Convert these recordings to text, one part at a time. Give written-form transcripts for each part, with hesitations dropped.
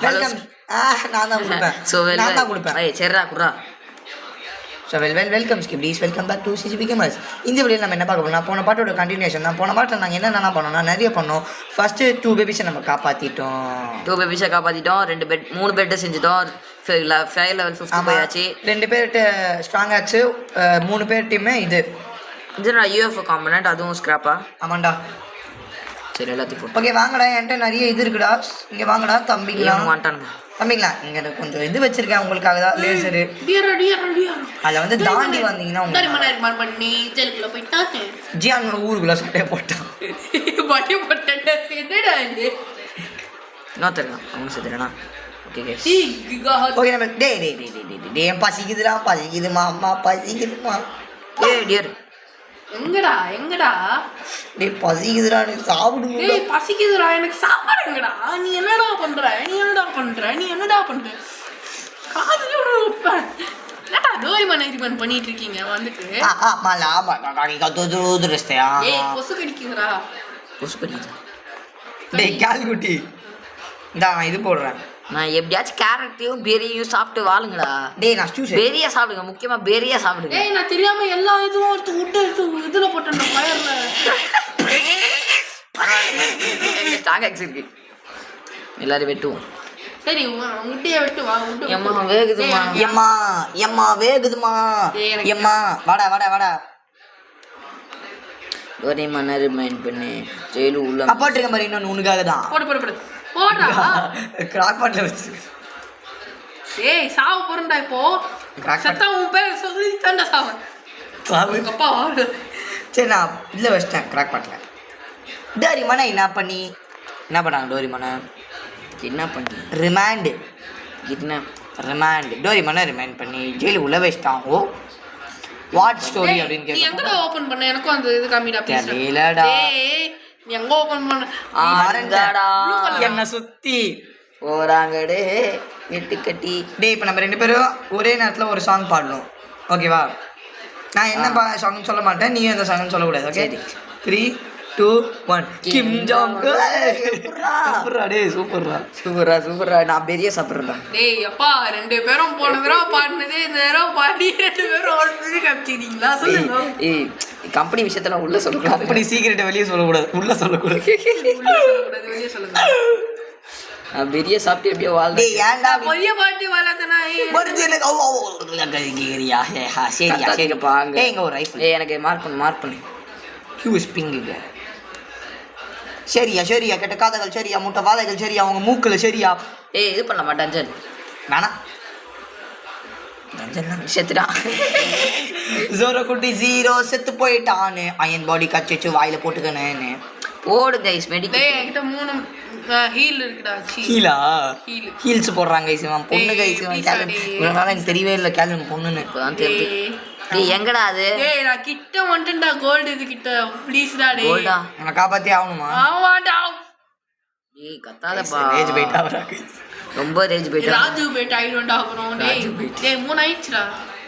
Welcome. நான் தான் கொடுப்பேன். நான் தான் கொடுப்பேன். சரிடா குடுறா. So welcome skipties, welcome back to CCB gamers. இந்த வீடியோவில் நம்ம என்ன பார்க்க போகிறோம், போன பாட்டோட கண்டினியூஷன் தான். போன பாட்டில் நாங்கள் என்னென்ன பண்ணோம்னா நிறைய பண்ணோம். ஃபஸ்ட்டு 2 பேபிஸை நம்ம காப்பாற்றிட்டோம். 2 பேபிஸை காப்பாற்றிட்டோம். 2 பெட் 3 பெட்டை செஞ்சுட்டோம். 5 level 50 போயாச்சு. 2 பேர்கிட்ட ஸ்ட்ராங் ஆச்சு. 3 பேர்ட்டையுமே இது யூஎஃப்ஓ காம்பனண்ட், அதுவும் ஸ்கிராப்பா? ஆமாண்டா. சரி எல்லாத்தையும் ஓகே வாங்கடா, என்கிட்ட நிறைய இது இருக்குடா. இங்கே வாங்கடா தம்பிங்களா. வாண்டானுங்க தம்பிங்களா, இங்கே கொஞ்சம் இது வச்சிருக்கேன் உங்களுக்காக தான். லேசரு அதில் வந்து தாண்டி வந்தீங்கன்னா ஜியான் ஊருக்குள்ள சட்டையை போட்டான். இன்னும் தெரியும் அவங்க சேர்த்துறேண்ணா. ஓகே நம்ம டே பசிக்குதுடா, பசிக்குதுமா அம்மா, பசிக்குதுமா. டியர் எங்கடா டேய் பசிக்குதுடா, எனக்கு சாப்பிடுங்க. டேய் பசிக்குதுடா, எனக்கு சாப்பாடுங்கடா. நீ என்னடா பண்ற காதுல என்னடா டோரிமான் எக்ஸ்பெரிமென்ட் பண்ணிட்டு இருக்கீங்க வந்துட்டு. மாலா காக்கி கத்து ரஸ்தையா. டேய் கொசு கடிக்குதுடா. கொசு கடிக்குதா? டேய் கால்குட்டி இந்தா நான் இது போடுறேன். நான் எப்படியாச்சும் கேரட்டையும் பெரியும் சாப்பிட்டு வாழுங்கடா. டேய் நான் ஸ்டூ பெரியா சாப்பிடுங்க, முக்கியமா பெரியா சாப்பிடுங்க. டேய் நான் தெரியாம எல்லா இதுவும் எடுத்து விட்டு இதுல போட்டேன் ஃபயர்ல. ஸ்டாக் ஆக்ஸ் இருக்கு, எல்லாரும் வெட்டுவோம். சரி முட்டையை வெட்டு வா. எம்மா வேகுதுமா, எம்மா வேகுதுமா. எம்மா வாடா ஒரே மணி மைண்ட் பண்ணு ஜெயிலு உள்ள அப்பாட்டுக்க மாதிரி இன்னொன்று உனக்காக தான். போடு போடா. கிராக் பாட்டில் வச்சிருக்கு. ஏய் சாவு போறேன்டா இப்போ. சத்தா உன் பேர் சொல்லி தாண்டா சாவு. அப்பா சரி நான் இதில் வச்சிட்டேன் கிராக் பாட்டில். டோரிமானை என்ன பண்ணாங்க டோரிமானை? என்ன பண்ணி ரிமாண்டு கிட்னாப் டோரிமானை ரிமைண்ட் பண்ணி ஜெயிலு உள்ள வச்சிட்டாங்க. வாட் ஸ்டோரி அப்படின்னு நீ எங்கடா ஓபன் பண்ண? எனக்கும் அந்த இது காமிடா ப்ளீஸ். தெரியலடா. ஏய் நீ எங்க ஓபன் பண்ண? ஆரங்கடா என்ன சுத்தி ஓராங்கடே வெட்டு கட்டி. டேய் இப்போ நம்ம 2 பேரும் ஒரே நேரத்தில் ஒரு சாங் பாடணும், ஓகேவா? நான் என்ன சாங் சொல்ல மாட்டேன், நீ அந்த சாங் சொல்லக்கூடாது, ஓகே? 3 2 1 Kim Jong. சூப்பர்ரா டேய், சூப்பர்ரா. நான் பெரிய சாப்பிட்றேன்டா. டேய் அப்பா 2 பேரும் போன தடவை பாடினதே இந்த தடவை பாடி 2 பேரும் ஆல்ரெடி காமிச்சிட்டீங்களா? சொல்லுங்க. ஏய் கம்பெனி விஷயத்துல உள்ள சொல்லக்கூடாது. கம்பெனி சீக்கிரட்டை வெளியே சொல்லக்கூடாது, உள்ள சொல்லக்கூடாது. வெளியே சொல்லுங்க. நான் பெரிய சாப்பிட்டு எப்படியோ வாழ்ந்தேன். டேய் ஏன்டா பெரிய பாட்டி வாழத்தனா? சரிப்பா அங்க இங்க ஒரு ரைஃபிள். எனக்கு மார்க் பண்ணு. கியூஸ் பிங்குங்க. சரியா கெட்ட காதகள் சரியா, முட்டை வாதைகள் சரியா, அவங்க மூக்குல சரியா. இது பண்ணலாமா டஞ்சன்? வேணாம், செத்துட்டான். ஜோரோ குட்டி 0 செத்து போயிட்டான்னு அயன் பாடி கச்சிச்சு வாயில போட்டுக்கனேன்னு போடு கைஸ். மெடிக்கல் என்கிட்ட 3 ஹீல் இருக்குடா. ஹீல்ஸ் போடுறாங்க கைஸ். இவன் பொண்ணு கைஸ். இவன் கேலன் இவனால எனக்கு தெரியவே இல்லை கேலன் பொண்ணுன்னு. இப்பதான் தெரியுது. டேய் எங்கடா அது? டேய் நான் கிட்ட வந்துட்டேன்டா. கோல்ட் இது கிட்ட ப்ளீஸ் டா. டேய் கோல்டா நான் காப்பாத்தி ஆகணுமா? ஆமாடா. டேய் கத்தாதப்பா. ரேஜ் பைட் ஆவறா கைஸ். ரொம்ப ரேஜ் பைட். ராஜு பைட் ஆயிடும்டா அப்புறம். டேய் 3 ஆயிடுச்சுடா.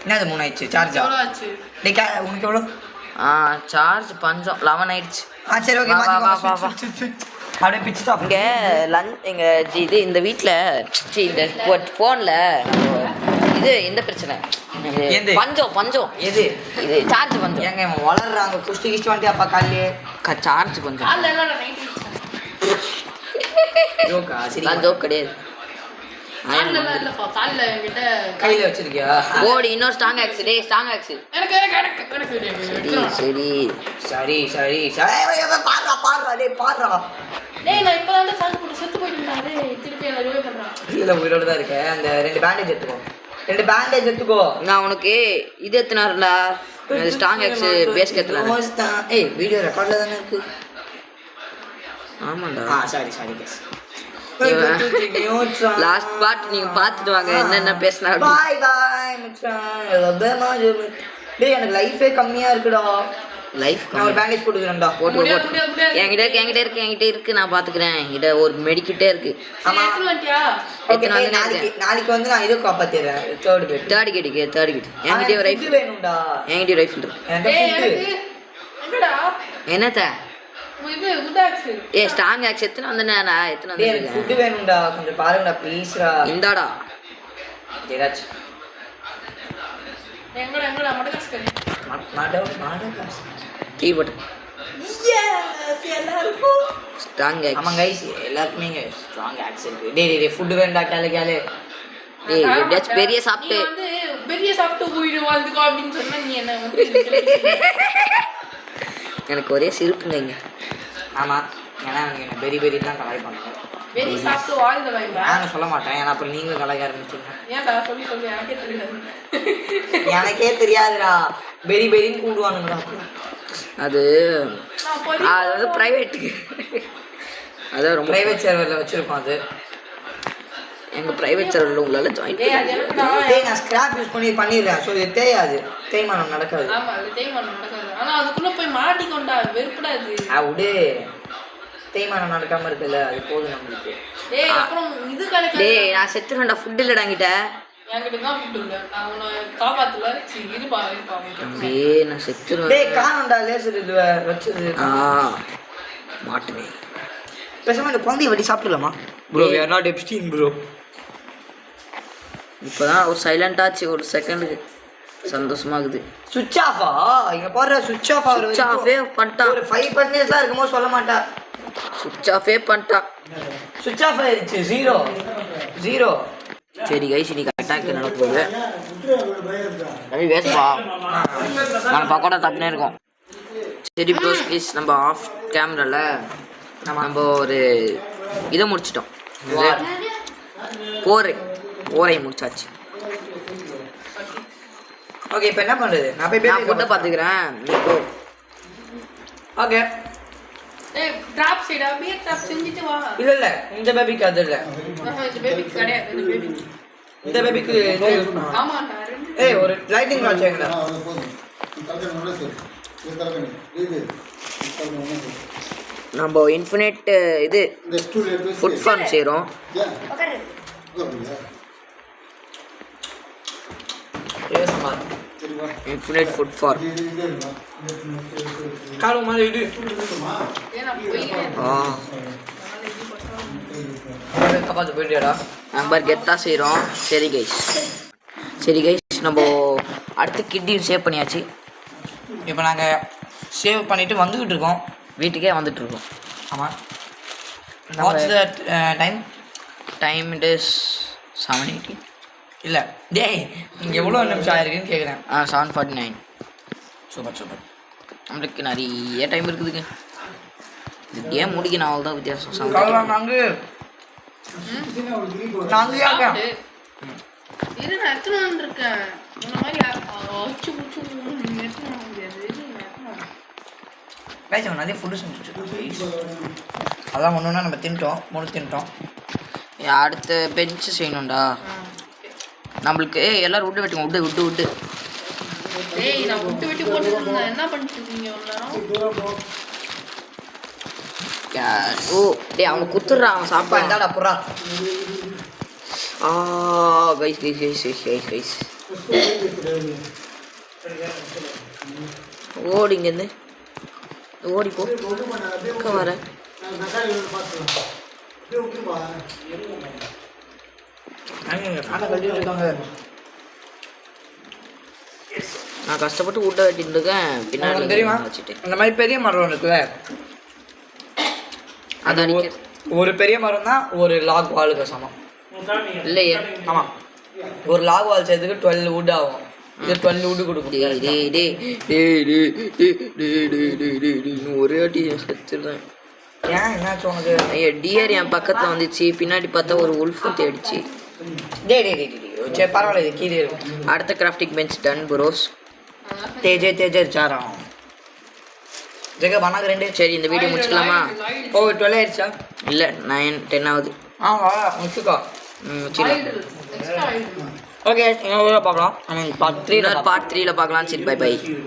என்னது 3 ஆயிடுச்சு? சார்ஜ் எவ்வளவு ஆச்சு? டேய் உனக்கு எவ்வளவு? சார்ஜ் பஞ்சம் 11 ஆயிடுச்சு. சரி ஓகே வா. அப்படியே பிச்சு ஸ்டாப். இங்கே இது இந்த வீட்டில் இந்த ஃபோனில் இது எந்த பிரச்சனை? பஞ்சம் எது இது சார்ஜ் பஞ்சம். ஏங்க இவன் வளர்றாங்க குஷ்டி கிஷ்டி வந்துட்டு அப்பா காலையே சார்ஜ் பஞ்சம். கால்ல என்னடா நைட் ஜோக்கா? சரி நான் ஜோக் கிடையாது. கால்ல இல்லப்பா, கால்ல என்கிட்ட கையில வச்சிருக்கியா? ஓடி இன்னொரு ஸ்ட்ராங் ஆக்ஸ். எனக்கு சரி பாடுறா டேய் நான் இப்பதான் சாங் போட்டு செத்து போயிட்டேன்டா. டேய் திருப்பி என்ன ரிவைவ் பண்றான். இல்ல உயிரோட தான் இருக்கேன். அந்த 2 பேண்டேஜ் எடுத்துக்கோ. நான் உனக்கு இது எத்தனாருடா ஸ்ட்ராங் ஆக்ஸ் பேஸ் கேத்தல. ஏய் வீடியோ ரெக்கார்ட்ல தானே இருக்கு. ஆமாடா. Sorry guys. லாஸ்ட் பார்ட் நீங்க பாத்துட்டு வாங்க என்னென்ன பேசினா. பை மச்சான். டேய் எனக்கு லைஃபே கம்மியா இருக்குடா. லைஃப் நான் ஒரு பேண்டேஜ் போட்டுக்கிறேன்டா. போட்டு என்கிட்ட இருக்கு நான் பாத்துக்கிறேன். இட ஒரு மெடிக்கிட்டே இருக்கு. ஆமா நாளைக்கு வந்து நான் இதை காப்பாத்திடுறேன். தேர்ட் கேட் என்கிட்ட ரைஃபிள் வேணும்டா. என்கிட்ட ரைஃபிள் இருக்கு. என்னடா என்னத்த இது உடாக்ஸ் ஏ ஸ்ட்ராங் ஆக்ஸ் எத்தனை வந்தேனா எத்தனை டேய் எனக்கு வந்து ஃபுட் வேணும்டா கொஞ்சம் பாருங்கடா ப்ளீஸ்டா இந்தாடா ஜெராஜ் எங்கடா மடகாஸ் கறி மாடோ காசு டீ போட்டு எஸ் எல்லாருக்கும் ஸ்ட்ராங் ஆக்ஸ் ஆமா கைஸ் எல்லாருக்குமே இங்க ஸ்ட்ராங் ஆக்சன் இருக்கு டேய் ஃபுட் வேணும்டா கேளு ஏய் எப்படியாச்சும் பெரிய சாப்பிட்டு நீ வந்து பெரிய சாப்பிட்டு போயிடுவா அதுக்கு அப்படின்னு சொன்னா நீ என்ன வந்து எனக்கு ஒரே சிரிப்புங்க இங்க ஆமா ஏன்னா அவங்க என்ன பெரி தான் கலாய்ப்பாங்க பெரிய சாப்பிட்டு வாழ்ந்த வாய்ப்பா நான் சொல்ல மாட்டேன் ஏன்னா அப்புறம் நீங்களும் கலாய்க்க ஆரம்பிச்சிங்க ஏன்டா சொல்லி எனக்கே தெரியாது எனக்கே தெரியாதுடா பெரின்னு கூடுவானுங்கடா அது நான் பொறி அது வந்து பிரைவேட்டுக்கு அதான் ரொம்ப பிரைவேட் சர்வரில் வச்சிருக்கோம் அது எங்க பிரைவேட் சர்வரில் உங்களால ஜாயின் டேய் அது எனக்குடா டேய் நான் ஸ்கிராப் யூஸ் பண்ணிடுறேன் ஸோ இது தேயாது தேய்மானம் நடக்காது ஆமா அது தேய்மானம் நடக்காது ஆனா அதுக்குள்ள போய் மாட்டிக்கொண்டா வெறுப்புடா இது விடு தேய்மானம் நடக்காம இருக்குல்ல அது போதும் நம்மளுக்கு டேய் அப்புறம் இது கணக்கு டேய் நான் செத்துறேன்டா ஃபுட் இல்லடா என்கிட்ட என்கிட்ட தான் ஃபுட் இல்ல நான் உன்னை காப்பாத்தல சரி இருப்பா டேய் நான் செத்துறேன் டேய் காணோம்டா லேசர் இது வச்சது மாட்டுனே பேசாம இந்த குழந்தைய வெட்டி சாப்பிடலாமா bro we are not Epstein bro இப்போதான் ஒரு சைலண்ட் ஆச்சு ஒரு செகண்டுக்கு சந்தோஷமாகுது சுவிட்ச் ஆஃபா இங்க போற சுவிட்ச் ஆஃப் ஆகுற சுவிட்ச் ஆஃபே பண்ணிட்டான் ஒரு 5% தான் இருக்குமோ சொல்ல மாட்டா சுவிட்ச் ஆஃபே பண்ணிட்டான் சுவிட்ச் ஆஃப் ஆயிருச்சு 0 சரி கைஸ் இன்னைக்கு அட்டாக் நடக்க போகுது ரவி வேஸ்பா நான் பக்கோடா தப்பினே இருக்கோம் சரி ப்ரோஸ் ப்ளீஸ் நம்ம ஆஃப் கேமரால நம்ம ஒரு இதை முடிச்சிட்டோம் போரை முடிச்சாச்சு ஓகே இப்போ என்ன பண்றது நான் போய் நான் ஃபுட்டை பார்த்துக்கிறேன் நீ போ ஓகே டேய் டிராப் சைடா பியர் டிராப் செஞ்சிட்டு வா இல்ல இந்த பேபிக்கு அது இல்ல இந்த பேபி கிடையாது இந்த பேபிக்கு ஆமாடா ரெண்டு ஏய் ஒரு லைட்டிங் வாட்ச் எங்கடா நம்ம இன்ஃபினிட் இது ஃபுட் ஃபார்ம் செய்கிறோம் இன்ஃபினிட் ஃபுட் ஃபார்ம் காலு மாதிரி இது ஏனா போயிட்டேன் கபாத்து போயிட்டியாடா நம்ம கெத்தாக செய்கிறோம் சரி கைஸ் நம்ம அடுத்து கிட்டியும் சேவ் பண்ணியாச்சு இப்போ நாங்கள் சேவ் பண்ணிட்டு வந்துக்கிட்டு இருக்கோம் வீட்டுக்கே வந்துட்டுருக்கோம் ஆமாம் watch the time it is 7:80 இல்லை டேய் இங்கே எவ்வளோ நிமிஷம் ஆயிருக்குன்னு கேட்குறேன் 7:49 சூப்பர் நம்மளுக்கு நிறைய டைம் இருக்குதுங்க இந்த கேம் முடிக்கணும் அவள் தான் வித்தியாசம் 7:30. நாங்கள் யாருக்கேன் இரு நான் எத்தனை வந்திருக்கேன் இந்த மாதிரி அச்சு புச்சு எத்தனை வர முடியாது கைஸ் அவன் நிறைய ஃபுட்டு செஞ்சுட்டு அதான் ஒன்று நம்ம தின்ட்டோம் அடுத்த பெஞ்சு செய்யணும்டா நம்மளுக்கு எல்லாரும் விட்டு வெட்டுங்க விட்டு டேய் நான் விட்டு போட்டுட்டு இருந்தேன் என்ன பண்ணிட்டு இருக்கீங்க ஓ டேய் அவங்க குத்துறான் அவன் சாப்பாடு இந்தாடா புறா கைஸ் ஓடி இங்கேருந்து ஓடி போ வர நான் கஷ்டப்பட்டு ஊட்ட வெட்டிட்டு இருக்கேன் பின்னாடி தெரியுமா வச்சுட்டு இந்த மாதிரி பெரிய மரம் இருக்குல்ல அதான் ஒரு பெரிய மரம் தான் ஒரு லாக் வாலுக்கு சமம் இல்லையே ஆமாம் ஒரு லாக் வால் செய்யறதுக்கு 12 wood ஆகும் இது 12 wood கொடுக்கும் ஒரே வாட்டி செத்துடுறேன் ஏன் என்னாச்சு உனக்கு ஐயா டியர் என் பக்கத்தில் வந்துச்சு பின்னாடி பார்த்தா ஒரு உல்ஃபும் தேடிச்சு டேய் சரி பரவாயில்ல இது கீழே இருக்கும் அடுத்த கிராஃப்டிங் பெஞ்ச் டன் ப்ரோஸ் तेजे चारा जगह बना के रेंडे சரி இந்த வீடியோ முடிச்சுக்கலாமா ओ 12 ஆயிடுச்சா இல்லை 9-10 ஆகுது ஆமா முடிச்சுக்கோ முடிச்சுக்கலாம் எக்ஸ்ட்ரா ஆயிடுது ஓகே இன்னொரு பார்க்கலாம் ஐ மீன் பார்ட் 3 பார்ட் 3ல பார்க்கலாம் சரி பை